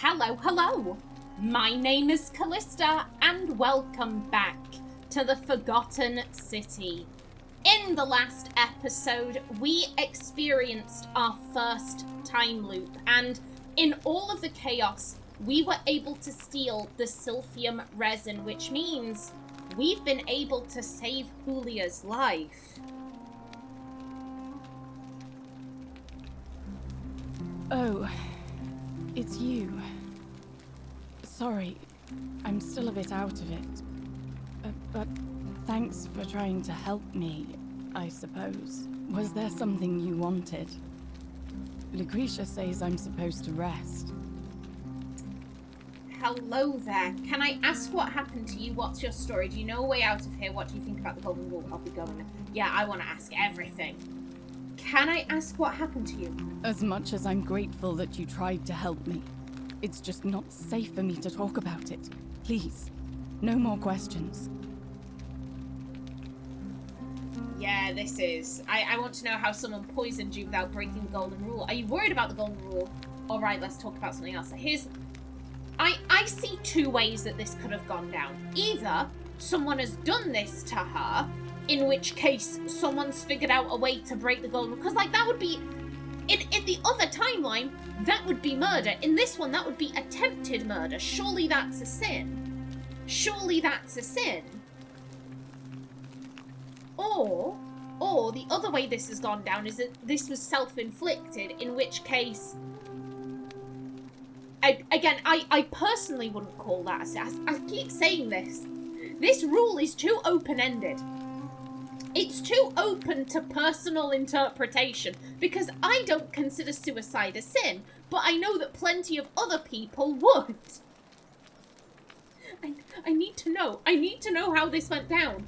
Hello, hello! My name is Callista, and welcome back to the Forgotten City. In the last episode, we experienced our first time loop, and in all of the chaos, we were able to steal the silphium resin, which means we've been able to save Iulia's life. Oh, it's you. Sorry, I'm still a bit out of it. But thanks for trying to help me, I suppose. Was there something you wanted? Lucretia says I'm supposed to rest. Hello there. Can I ask what happened to you? What's your story? Do you know a way out of here? What do you think about the Golden Rule? I'll be going. Yeah, I want to ask everything. Can I ask what happened to you? As much as I'm grateful that you tried to help me, it's just not safe for me to talk about it. Please, no more questions. Yeah, this is. I want to know how someone poisoned you without breaking the Golden Rule. Are you worried about the Golden Rule? Alright, let's talk about something else. I see two ways that this could have gone down. Either someone has done this to her, in which case someone's figured out a way to break the Golden Rule. Because, like, that would be... In the other timeline, that would be murder. In this one, that would be attempted murder. Surely that's a sin. Surely that's a sin. Or the other way this has gone down is that this was self-inflicted, in which case... I personally wouldn't call that a sin. I keep saying this. This rule is too open-ended. It's too open to personal interpretation, because I don't consider suicide a sin, but I know that plenty of other people would. I need to know. I need to know how this went down.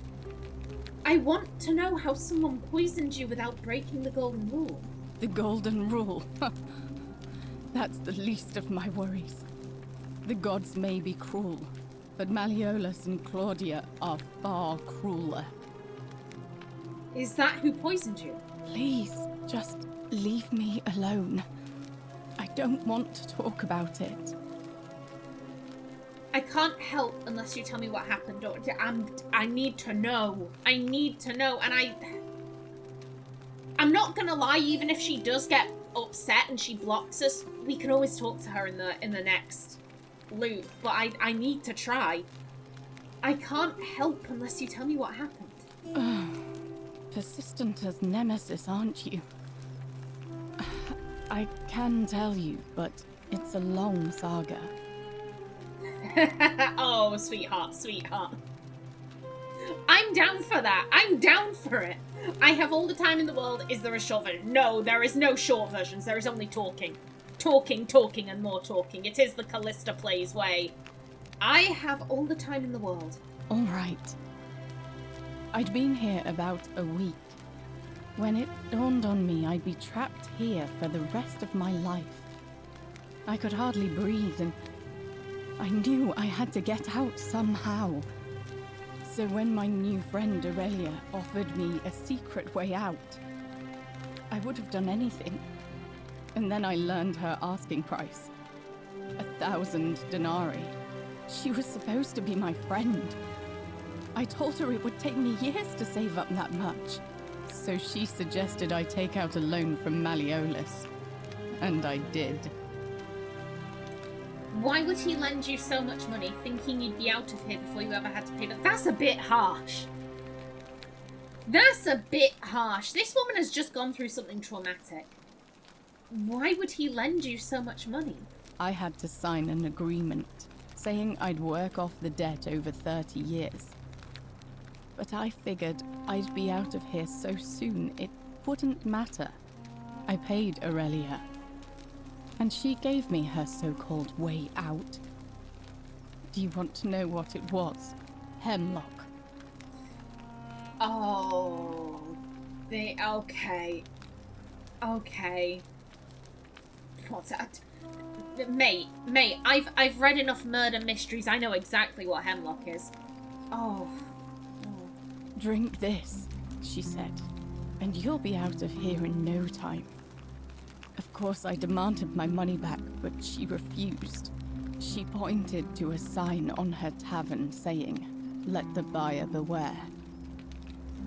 I want to know how someone poisoned you without breaking the Golden Rule. The Golden Rule. That's the least of my worries. The gods may be cruel, but Malleolus and Claudia are far crueler. Is that who poisoned you? Please, just leave me alone. I don't want to talk about it. I can't help unless you tell me what happened. I need to know. I need to know. And I'm not gonna lie, even if she does get upset and she blocks us, we can always talk to her in the next loop. But I need to try. I can't help unless you tell me what happened. Persistent as Nemesis, aren't you? I can tell you, but it's a long saga. Oh, sweetheart, sweetheart. I'm down for that. I'm down for it. I have all the time in the world. Is there a short version? No, there is no short versions. There is only talking. Talking, and more talking. It is the KallistaPlays way. I have all the time in the world. All right. I'd been here about a week when it dawned on me I'd be trapped here for the rest of my life. I could hardly breathe, and I knew I had to get out somehow. So when my new friend Iulia offered me a secret way out, I would have done anything. And then I learned her asking price. 1,000 denarii. She was supposed to be my friend. I told her it would take me years to save up that much. So she suggested I take out a loan from Malleolus. And I did. Why would he lend you so much money, thinking you'd be out of here before you ever had to pay that? That's a bit harsh. That's a bit harsh. This woman has just gone through something traumatic. Why would he lend you so much money? I had to sign an agreement, saying I'd work off the debt over 30 years. But I figured I'd be out of here so soon it wouldn't matter. I paid Iulia, and she gave me her so-called way out. Do you want to know what it was? Hemlock. Oh, okay. What's that? Mate, I've read enough murder mysteries. I know exactly what hemlock is. Oh. Drink this, she said, and you'll be out of here in no time. Of course, I demanded my money back, but she refused. She pointed to a sign on her tavern saying, "Let the buyer beware."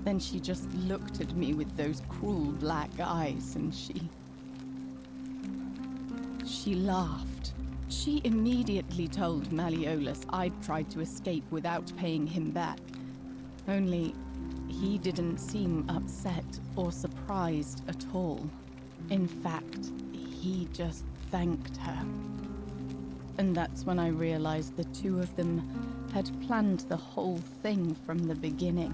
Then she just looked at me with those cruel black eyes and she laughed. She immediately told Malleolus I'd tried to escape without paying him back. Only, he didn't seem upset or surprised at all. In fact, he just thanked her. And that's when I realized the two of them had planned the whole thing from the beginning.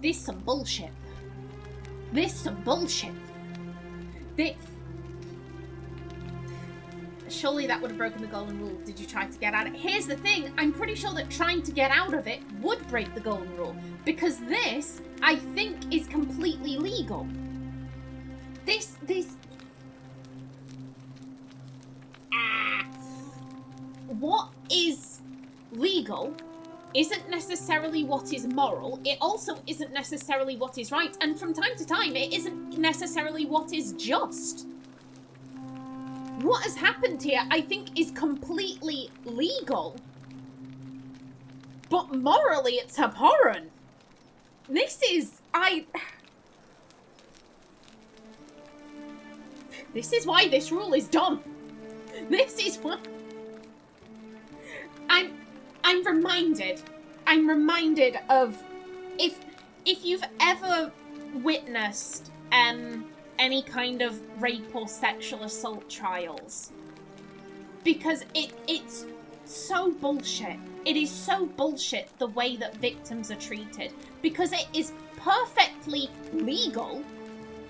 This some bullshit. This some bullshit. Surely that would have broken the golden rule. Did you try to get out of it? Here's the thing. I'm pretty sure that trying to get out of it would break the golden rule. Because this, I think, is completely legal. What is legal isn't necessarily what is moral. It also isn't necessarily what is right. And from time to time, it isn't necessarily what is just. What has happened here, I think, is completely legal. But morally, it's abhorrent. This is why this rule is dumb. This is what... I'm reminded of if you've ever witnessed any kind of rape or sexual assault trials, because it's so bullshit. It is so bullshit the way that victims are treated, because it is perfectly legal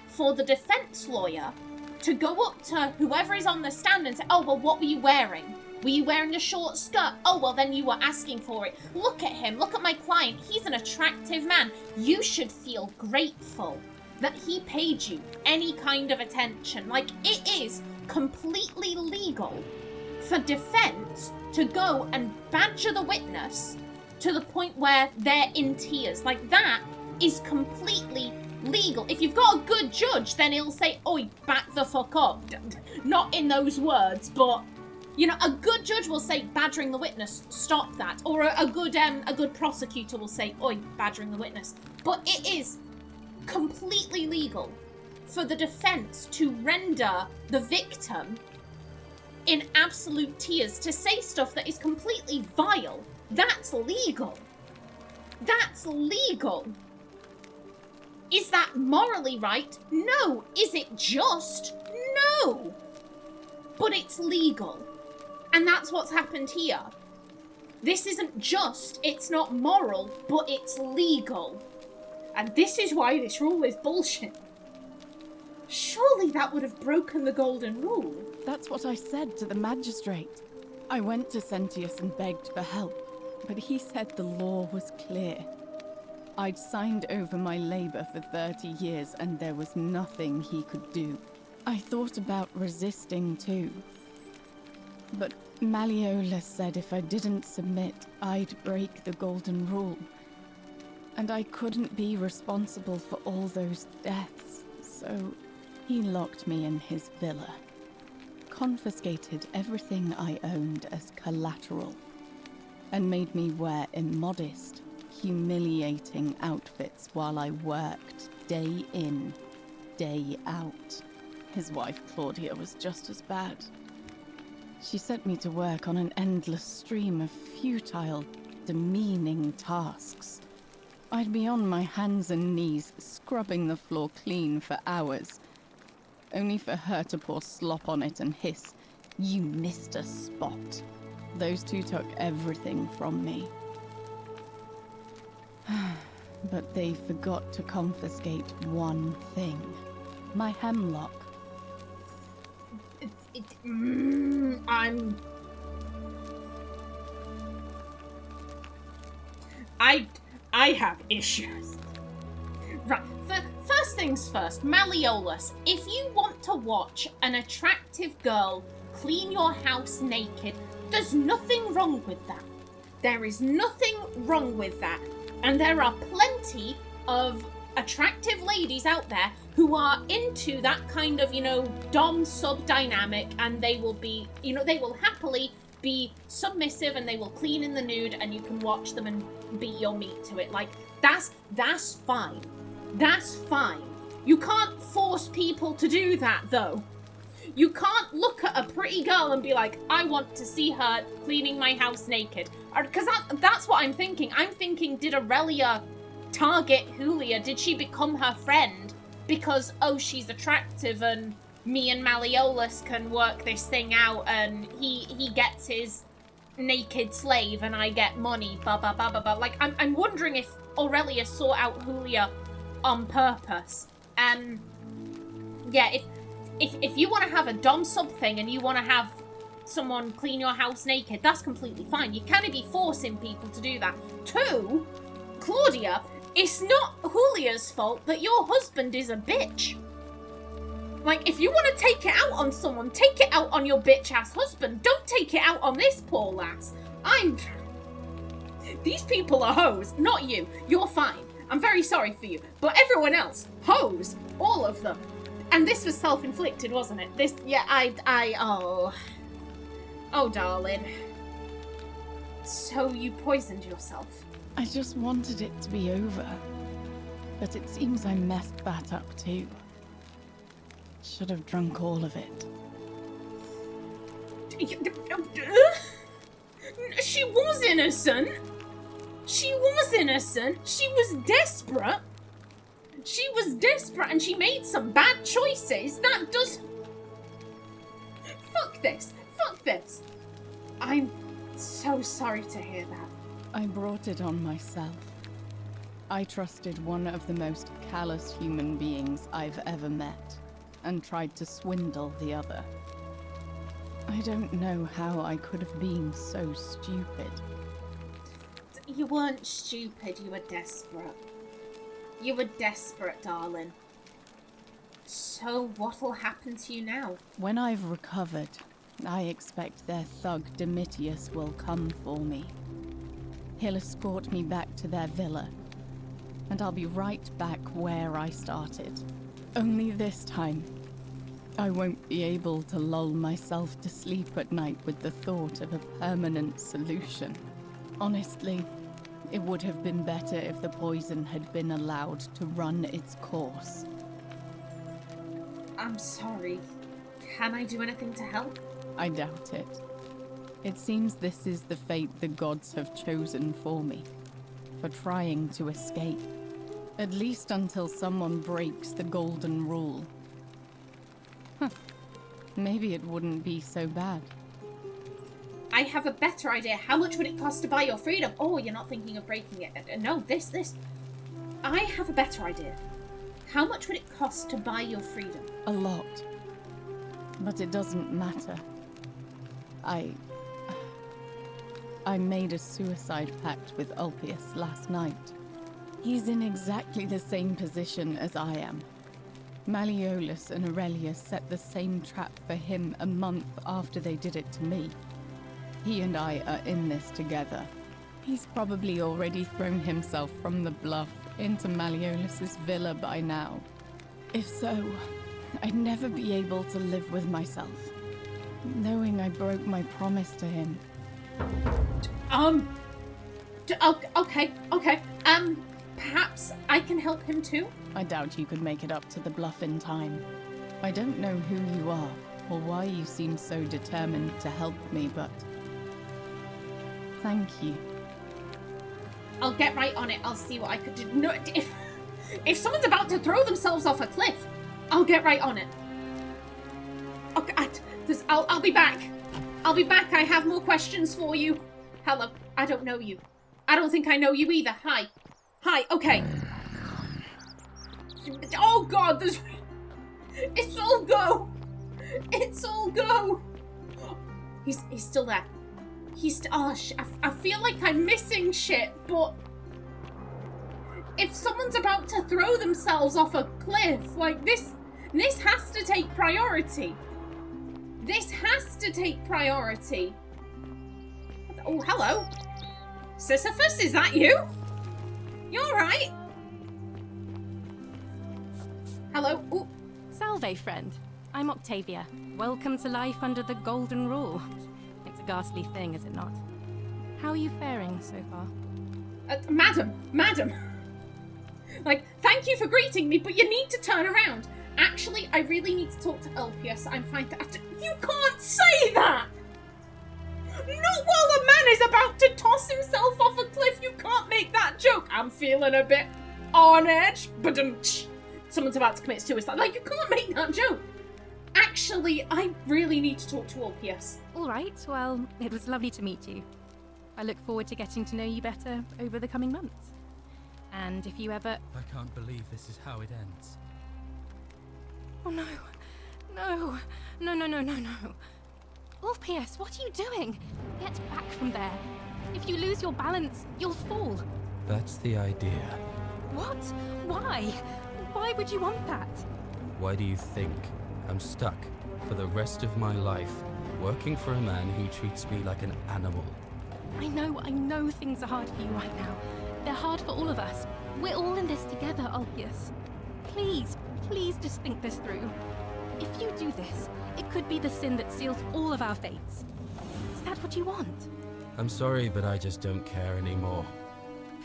for the defense lawyer to go up to whoever is on the stand and say, "Oh, well, what were you wearing? Were you wearing a short skirt? Oh, well, then you were asking for it. Look at him. Look at my client. He's an attractive man. You should feel grateful that he paid you any kind of attention." Like, it is completely legal for defense to go and badger the witness to the point where they're in tears. Like, that is completely legal. If you've got a good judge, then he'll say, "Oi, back the fuck up." Not in those words, but... You know, a good judge will say, badgering the witness, stop that. Or a good prosecutor will say, "Oi, badgering the witness." But it is completely legal for the defense to render the victim in absolute tears, to say stuff that is completely vile. That's legal. That's legal. Is that morally right? No. Is it just? No. But it's legal. And that's what's happened here. This isn't just, it's not moral, but it's legal. And this is why this rule is bullshit. Surely that would have broken the golden rule. That's what I said to the magistrate. I went to Sentius and begged for help, but he said the law was clear. I'd signed over my labor for 30 years and there was nothing he could do. I thought about resisting too. But Malleolus said if I didn't submit, I'd break the golden rule. And I couldn't be responsible for all those deaths, so he locked me in his villa. Confiscated everything I owned as collateral, and made me wear immodest, humiliating outfits while I worked day in, day out. His wife Claudia was just as bad. She sent me to work on an endless stream of futile, demeaning tasks. I'd be on my hands and knees, scrubbing the floor clean for hours, only for her to pour slop on it and hiss, "You missed a spot." Those two took everything from me. But they forgot to confiscate one thing. My hemlock. I have issues. Right, first things first, Malleolus, if you want to watch an attractive girl clean your house naked, there's nothing wrong with that. There is nothing wrong with that. And there are plenty of attractive ladies out there who are into that kind of, you know, dom-sub dynamic, and they will be, you know, they will happily be submissive and they will clean in the nude and you can watch them and beat your meat to it. Like, that's fine. That's fine. You can't force people to do that, though. You can't look at a pretty girl and be like, I want to see her cleaning my house naked. Because that's what I'm thinking. I'm thinking, did Aurelia target Iulia? Did she become her friend because, oh, she's attractive and me and Malleolus can work this thing out and he gets his naked slave and I get money, blah, blah, blah, blah, blah. Like, I'm wondering if Aurelia sought out Iulia on purpose. Yeah, if you want to have a dom sub thing and you want to have someone clean your house naked, that's completely fine. You can't be forcing people to do that. 2, Claudia, it's not Iulia's fault that your husband is a bitch. Like, if you want to take it out on someone, take it out on your bitch-ass husband. Don't take it out on this poor lass. These people are hoes, not you. You're fine. I'm very sorry for you. But everyone else, hoes. All of them. And this was self-inflicted, wasn't it? This, yeah, oh, darling. So you poisoned yourself. I just wanted it to be over. But it seems I messed that up too. Should have drunk all of it. She was innocent. She was innocent. She was desperate. She was desperate and she made some bad choices. That does... Fuck this. Fuck this. I'm so sorry to hear that. I brought it on myself. I trusted one of the most callous human beings I've ever met, and tried to swindle the other. I don't know how I could have been so stupid. You weren't stupid, you were desperate. You were desperate, darling. So what'll happen to you now? When I've recovered, I expect their thug Domitius will come for me. He'll escort me back to their villa, and I'll be right back where I started. Only this time, I won't be able to lull myself to sleep at night with the thought of a permanent solution. Honestly, it would have been better if the poison had been allowed to run its course. I'm sorry. Can I do anything to help? I doubt it. It seems this is the fate the gods have chosen for me, for trying to escape. At least until someone breaks the golden rule. Maybe it wouldn't be so bad. I have a better idea. How much would it cost to buy your freedom? Oh, you're not thinking of breaking it. No, this. I have a better idea. How much would it cost to buy your freedom? A lot. But it doesn't matter. I made a suicide pact with Ulpius last night. He's in exactly the same position as I am. Malleolus and Aurelia set the same trap for him a month after they did it to me. He and I are in this together. He's probably already thrown himself from the bluff into Malleolus's villa by now. If so, I'd never be able to live with myself, knowing I broke my promise to him. Okay. Perhaps I can help him too? I doubt you could make it up to the bluff in time. I don't know who you are, or why you seem so determined to help me, but... thank you. I'll get right on it. I'll see what I could do. No, if someone's about to throw themselves off a cliff, I'll get right on it. Okay, I'll be back. I'll be back. I have more questions for you. Hello. I don't know you. I don't think I know you either. Hi. Okay. Oh God, it's all go. It's all go. He's still there. I feel like I'm missing shit, but if someone's about to throw themselves off a cliff, like this has to take priority. This has to take priority. Oh, hello. Sisyphus, is that you? You alright? Hello? Ooh. Salve, friend. I'm Octavia. Welcome to life under the Golden Rule. It's a ghastly thing, is it not? How are you faring so far? Madam. Like, thank you for greeting me, but you need to turn around. Actually, I really need to talk to Ulpius. I'm fine to have to... You can't say that! Not while a man is about to toss himself off a cliff. You can't make that joke. I'm feeling a bit on edge. But someone's about to commit suicide. Like, you can't make that joke. Actually, I really need to talk to Ulpius. All right, well, it was lovely to meet you. I look forward to getting to know you better over the coming months. And if you ever... I can't believe this is how it ends. Oh no. No. No. Ulpius, what are you doing? Get back from there. If you lose your balance, you'll fall. That's the idea. What? Why? Why would you want that? Why do you think I'm stuck for the rest of my life working for a man who treats me like an animal? I know things are hard for you right now. They're hard for all of us. We're all in this together, Ulpius. Please just think this through. If you do this, it could be the sin that seals all of our fates. Is that what you want? I'm sorry, but I just don't care anymore.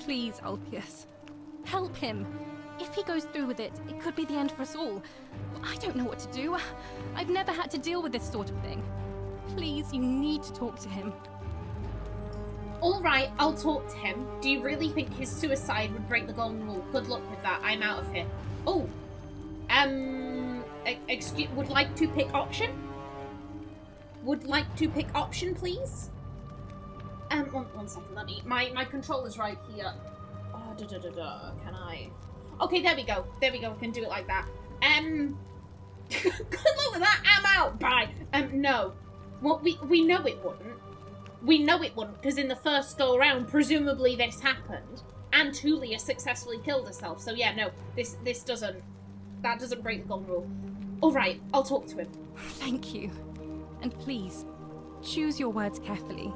Please, Ulpius. Help him. If he goes through with it, it could be the end for us all. I don't know what to do. I've never had to deal with this sort of thing. Please, you need to talk to him. Alright, I'll talk to him. Do you really think his suicide would break the golden rule? Good luck with that. I'm out of here. Oh. Excuse... Would like to pick option? Would like to pick option, please? One second. Let me... My controller's right here. Can I... Okay, there we go. There we go. We can do it like that. Good luck with that. I'm out. Bye. No. Well, we know it wouldn't. We know it wouldn't, because in the first go-around, presumably this happened, and Iulia successfully killed herself. So yeah, no, this doesn't... That doesn't break the golden rule. Alright, I'll talk to him. Thank you. And please, choose your words carefully.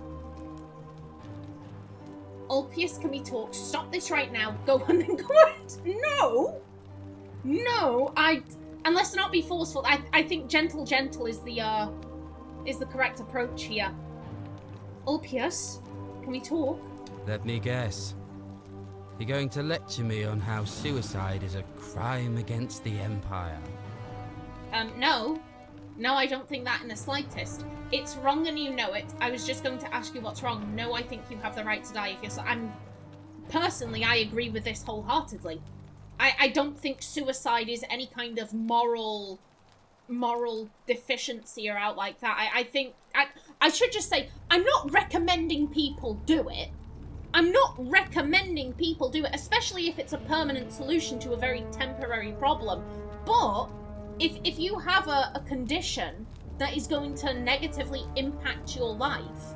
Ulpius, can we talk? Stop this right now. Go on and go on. No, and let's not be forceful. I think gentle is the correct approach here. Ulpius, can we talk? Let me guess. You're going to lecture me on how suicide is a crime against the Empire. No, I don't think that in the slightest. It's wrong and you know it. I was just going to ask you what's wrong. No, I think you have the right to die if you're... Personally, I agree with this wholeheartedly. I don't think suicide is any kind of moral deficiency or out like that. I think... I should just say, I'm not recommending people do it. I'm not recommending people do it, especially if it's a permanent solution to a very temporary problem. But if you have a condition that is going to negatively impact your life,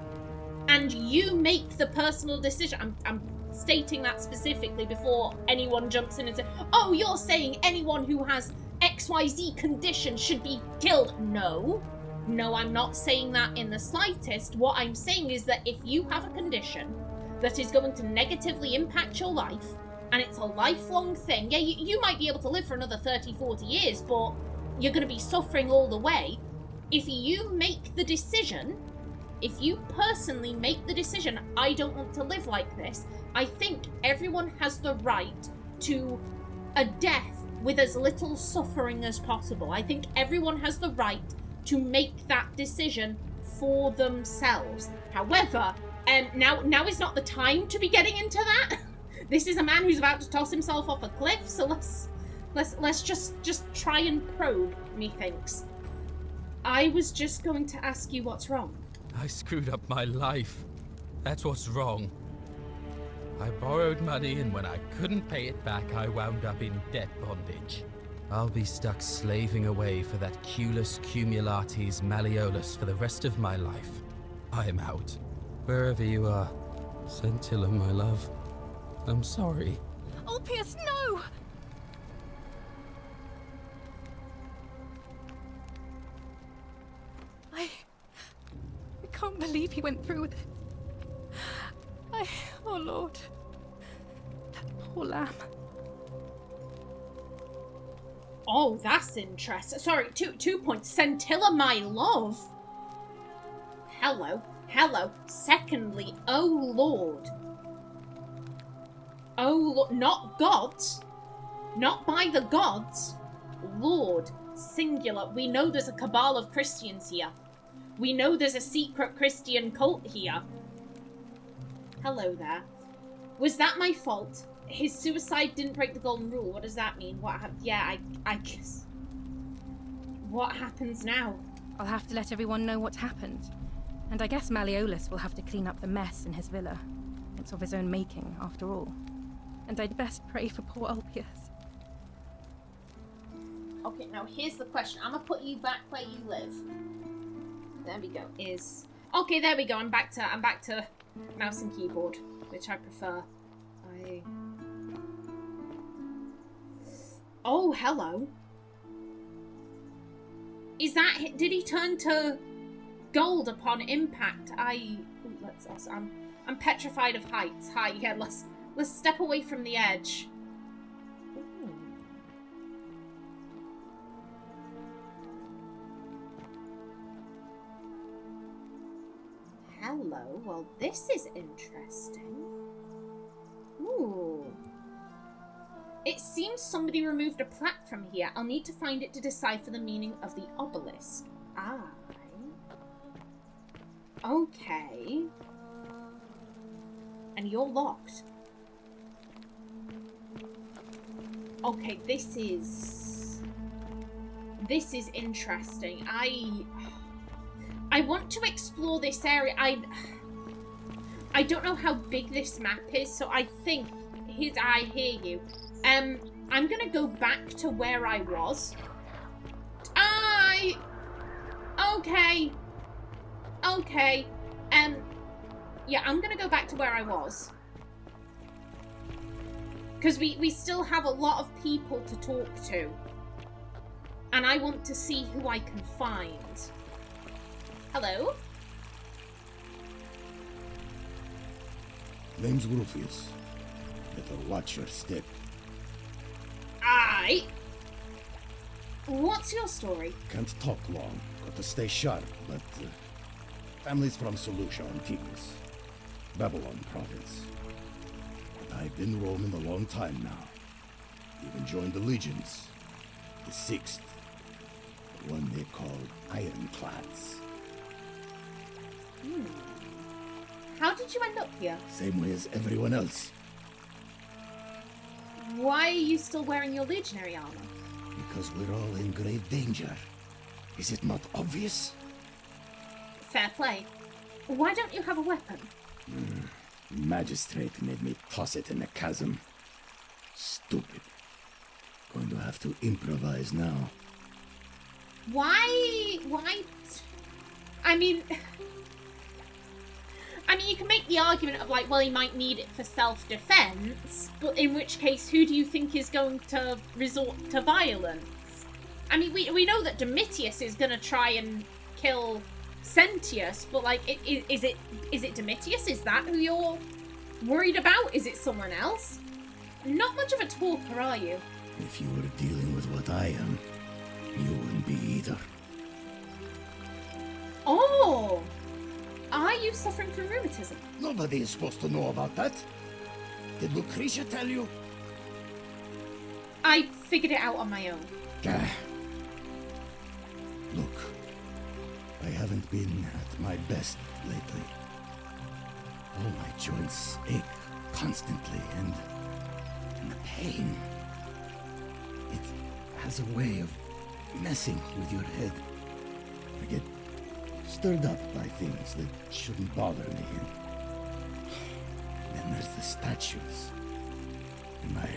and you make the personal decision, I'm stating that specifically before anyone jumps in and says, oh, you're saying anyone who has XYZ condition should be killed. No, I'm not saying that in the slightest. What I'm saying is that if you have a condition that is going to negatively impact your life, and it's a lifelong thing, yeah, you might be able to live for another 30, 40 years, but you're going to be suffering all the way. If you make the decision, if you personally make the decision, I don't want to live like this, I think everyone has the right to a death with as little suffering as possible. I think everyone has the right to make that decision for themselves. However, now is not the time to be getting into that. This is a man who's about to toss himself off a cliff, so let's just try and probe, methinks. I was just going to ask you what's wrong. I screwed up my life. That's what's wrong. I borrowed money, and when I couldn't pay it back, I wound up in debt bondage. I'll be stuck slaving away for that Culus Cumulatis Malleolus for the rest of my life. I am out. Wherever you are, Scintilla, my love, I'm sorry. Ulpius, no! I can't believe he went through with it. Oh Lord. That poor lamb. Oh, that's interesting. Sorry, 2 points. Scintilla, my love. Hello. Hello. Secondly, oh Lord. Oh Lord. Not gods. Not by the gods. Lord. Singular. We know there's a cabal of Christians here. We know there's a secret Christian cult here. Hello there. Was that my fault? His suicide didn't break the golden rule. What does that mean? What happened? Yeah, I guess. What happens now? I'll have to let everyone know what's happened. And I guess Malleolus will have to clean up the mess in his villa. It's of his own making, after all. And I'd best pray for poor Ulpius. Okay, now here's the question. I'm gonna put you back where you live. There we go. Okay, there we go. I'm back to mouse and keyboard, which I prefer. Oh, hello. Is that... Did he turn to gold upon impact? I'm petrified of heights. Hi, yeah, let's step away from the edge. Ooh. Hello. Well, this is interesting. Ooh. It seems somebody removed a plaque from here. I'll need to find it to decipher the meaning of the obelisk. Okay. And you're locked. Okay, this is interesting. I want to explore this area. I don't know how big this map is, so I think I hear you. I'm gonna go back to where I was. Okay. Yeah, I'm gonna go back to where I was. Because we still have a lot of people to talk to. And I want to see who I can find. Hello? Name's Rufius. Better watch your step. What's your story? Can't talk long. Got to stay sharp, but... family's from Seleucia on Tigris. Babylon province. But I've been roaming a long time now. Even joined the legions. The 6th. The one they call Ironclads. How did you end up here? Same way as everyone else. Why are you still wearing your legionary armor? Because we're all in grave danger. Is it not obvious? Fair play. Why don't you have a weapon? Magistrate made me toss it in the chasm. Stupid. Going to have to improvise now. Why? I mean, you can make the argument of like, well, he might need it for self-defense, but in which case, who do you think is going to resort to violence? I mean, we know that Domitius is going to try and kill Sentius, but like, is it Domitius? Is that who you're worried about? Is it someone else? Not much of a talker, are you? If you were dealing with what I am, you wouldn't be either. Oh! Are you suffering from rheumatism? Nobody is supposed to know about that. Did Lucretia tell you? I figured it out on my own. Look, I haven't been at my best lately. All my joints ache constantly, and the pain. It has a way of messing with your head. I get stirred up by things that shouldn't bother me. And then there's the statues. And my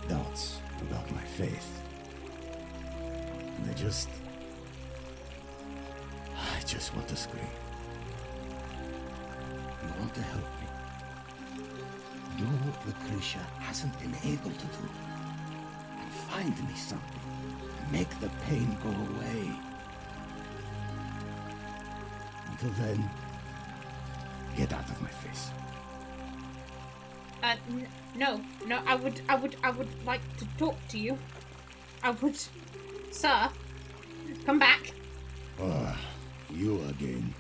doubts about my faith. And I just want to scream. You want to help me. Do what Lucretia hasn't been able to do. And find me something. Make the pain go away. Until then, get out of my face. No, I would like to talk to you. I would... Sir, come back. Ah, you again.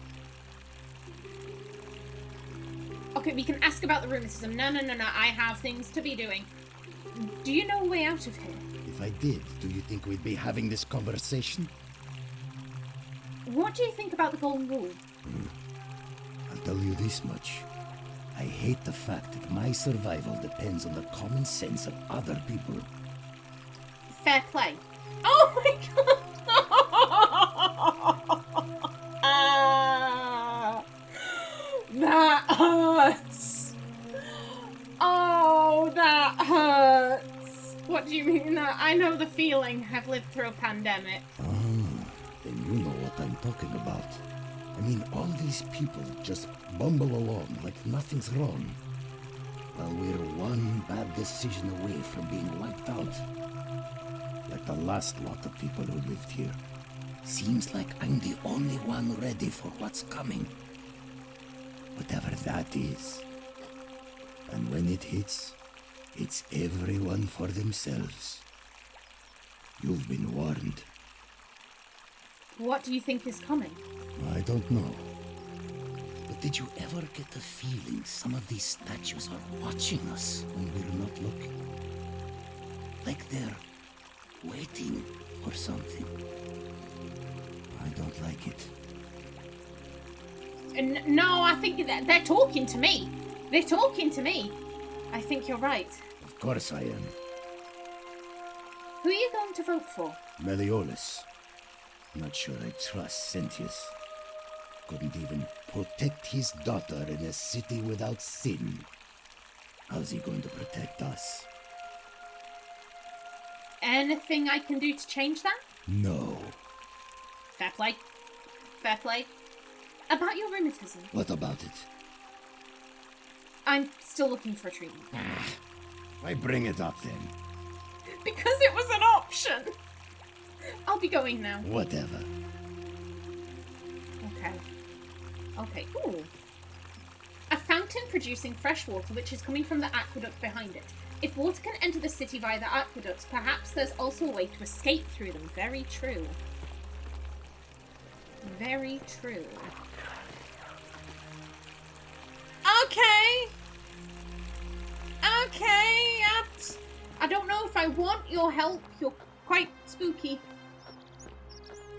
Okay, we can ask about the rheumatism. No, I have things to be doing. Do you know a way out of here? If I did, do you think we'd be having this conversation? What do you think about the Golden Rule? I'll tell you this much. I hate the fact that my survival depends on the common sense of other people. Fair play. Oh my god! That hurts! Oh, that hurts! What do you mean? I know the feeling. I've lived through a pandemic. Then you know what I'm talking about. I mean, all these people just bumble along like nothing's wrong. While we're one bad decision away from being wiped out. Like the last lot of people who lived here. Seems like I'm the only one ready for what's coming. Whatever that is. And when it hits, it's everyone for themselves. You've been warned. What do you think is coming? I don't know. But did you ever get the feeling some of these statues are watching us when we're not looking? Like they're waiting for something. I don't like it. No, I think that they're talking to me. They're talking to me. I think you're right. Of course I am. Who are you going to vote for? Malleolus. Not sure I trust Sentius. Couldn't even protect his daughter in a city without sin. How's he going to protect us? Anything I can do to change that? No. Fair play. Fair play. About your rheumatism. What about it? I'm still looking for a treatment. Why bring it up then? Because it was an option. I'll be going now. Whatever. Okay. Okay. Ooh. A fountain producing fresh water which is coming from the aqueduct behind it. If water can enter the city via the aqueducts, perhaps there's also a way to escape through them. Very true. Very true. Okay. Okay. I don't know if I want your help. You're quite spooky.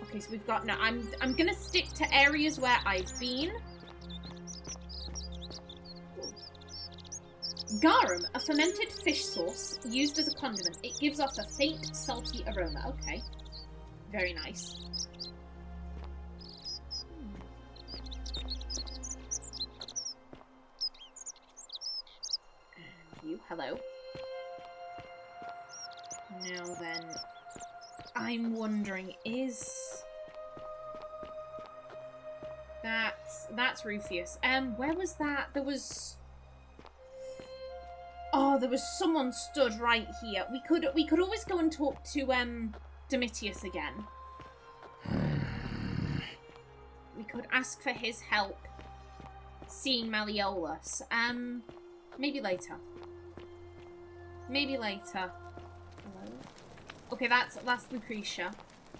Okay, so we've got... No, I'm gonna stick to areas where I've been. Garum, a fermented fish sauce used as a condiment. It gives off a faint, salty aroma. Okay. Very nice. And you, hello. Now then, I'm wondering, is... That's Rufius. Where was that? There was... Oh, there was someone stood right here. We could always go and talk to Domitius again. We could ask for his help seeing Malleolus. Maybe later. Maybe later. Hello? Okay, that's Lucretia.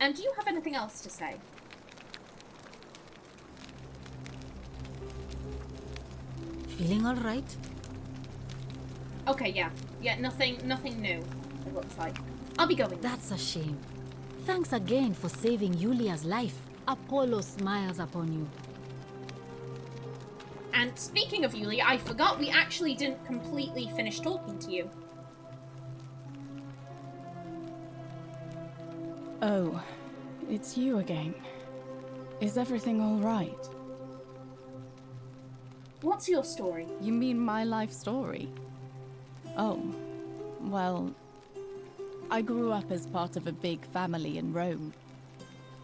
Do you have anything else to say? Feeling all right? Okay, yeah. Yeah, nothing new, it looks like. I'll be going. That's a shame. Thanks again for saving Iulia's life. Apollo smiles upon you. And speaking of Iulia, I forgot we actually didn't completely finish talking to you. Oh, it's you again. Is everything all right? What's your story? You mean my life story? Oh, well, I grew up as part of a big family in Rome.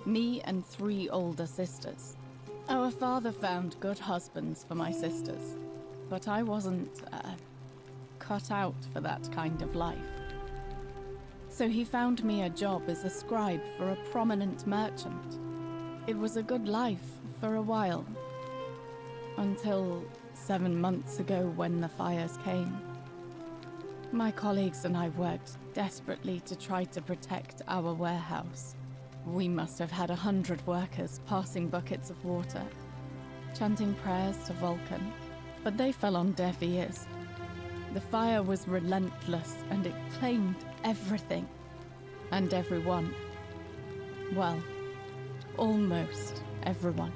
Me and 3 older sisters. Our father found good husbands for my sisters, but I wasn't, cut out for that kind of life. So he found me a job as a scribe for a prominent merchant. It was a good life for a while. Until 7 months ago when the fires came. My colleagues and I worked desperately to try to protect our warehouse. We must have had 100 workers passing buckets of water, chanting prayers to Vulcan, but they fell on deaf ears. The fire was relentless and it claimed everything and everyone. Well, almost everyone.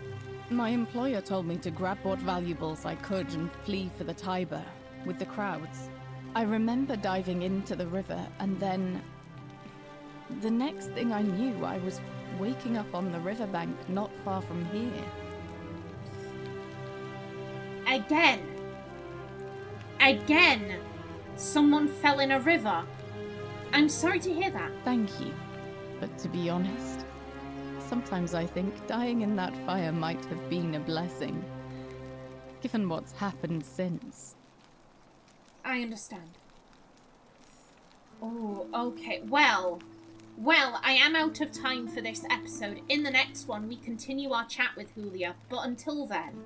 My employer told me to grab what valuables I could and flee for the Tiber with the crowds. I remember diving into the river and then... the next thing I knew, I was waking up on the riverbank not far from here. Again, someone fell in a river. I'm sorry to hear that. Thank you. But to be honest, sometimes I think dying in that fire might have been a blessing, given what's happened since. I understand. Oh, okay. Well, I am out of time for this episode. In the next one, we continue our chat with Iulia, but until then,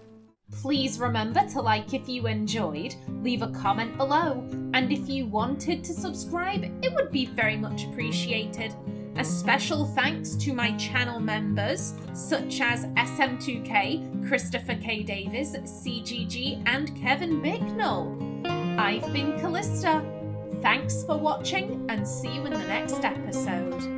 please remember to like if you enjoyed, leave a comment below, and if you wanted to subscribe, it would be very much appreciated. A special thanks to my channel members, such as SM2K, Christopher K. Davis, CGG, and Kevin Bicknell. I've been Callista. Thanks for watching, and see you in the next episode.